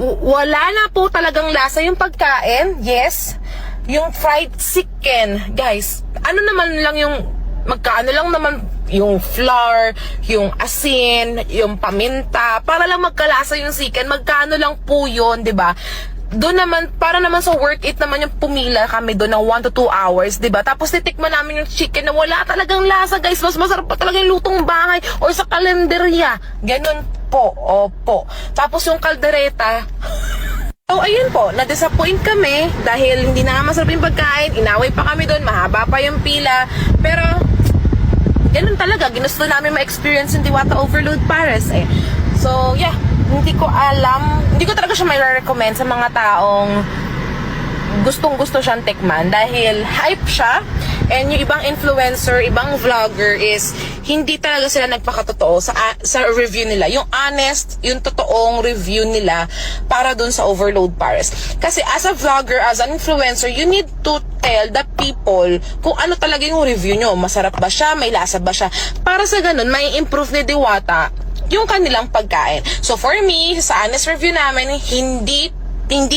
Wala na po talagang lasa yung pagkain. Yes, yung fried chicken, guys, ano naman lang yung, magkaano lang naman yung flour, yung asin, yung paminta, para lang magkalasa yung chicken, magkano lang po yun, 'di ba? Doon naman, para naman sa worth it naman yung pumila kami doon ng 1 to 2 hours, 'di ba? Tapos titikman namin yung chicken na wala talagang lasa, guys. Mas masarap pa talaga yung lutong bahay or sa kalenderya. Ganun po, opo. Tapos yung kaldereta, so, ayun po, na-disappoint kami dahil hindi na nga masarap yung pagkain, inaway pa kami doon, mahaba pa yung pila, pero ganun talaga, ginusto namin ma-experience yung Diwata Overload Paris eh. So, yeah, hindi ko alam, hindi ko talaga siya may recommend sa mga taong gustong-gusto siyang tikman dahil hype siya, and yung ibang influencer, ibang vlogger is hindi talaga sila nagpakatotoo sa review nila. Yung honest, yung totoong review nila para dun sa Overload Paris. Kasi as a vlogger, as an influencer, you need to tell the people kung ano talaga yung review nyo. Masarap ba siya? May lasa ba siya? Para sa ganun, may improve ni Diwata yung kanilang pagkain. So for me, sa honest review namin, hindi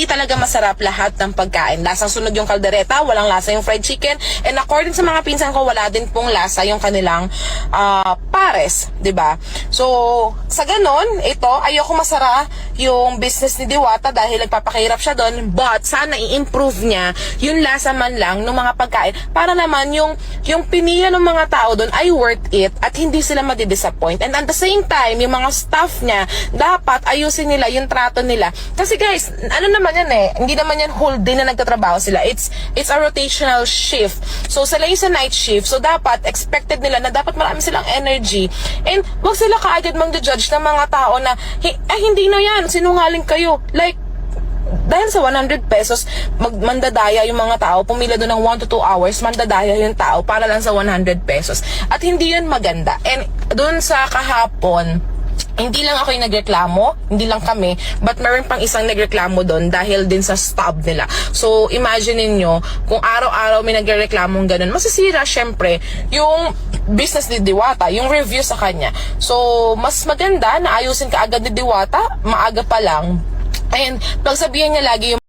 talaga masarap lahat ng pagkain. Lasang sunog yung kaldereta, walang lasa yung fried chicken, and according sa mga pinsan ko, wala din pong lasa yung kanilang pares, 'di ba? So, sa ganon, ito, ayoko masara yung business ni Diwata dahil nagpapakahirap siya doon, but sana i-improve niya yung lasa man lang ng mga pagkain para naman yung pinila ng mga tao doon ay worth it at hindi sila madi-disappoint. And at the same time, yung mga staff niya, dapat ayusin nila yung trato nila. Kasi guys, ano naman yan eh, hindi naman yan whole day na nagtatrabaho sila. It's a rotational shift. So sila yung sa night shift. So dapat expected nila na dapat marami silang energy. And wag sila kaagad mang-judge ng mga tao na hindi na yan, sinungaling kayo. Like, dahil sa 100 pesos, mandadaya yung mga tao, pumila doon ng 1 to 2 hours, mandadaya yung tao para lang sa 100 pesos. At hindi yun maganda. And doon sa kahapon, hindi lang ako yung nagreklamo, hindi lang kami, but meron pang isang nagreklamo doon dahil din sa stub nila. So, imagine niyo kung araw-araw may nagrereklamong ganun, masisira syempre yung business ni Diwata, yung review sa kanya. So, mas maganda na ayusin ka agad ni Diwata, maaga pa lang. And pagsabihan niya lagi yung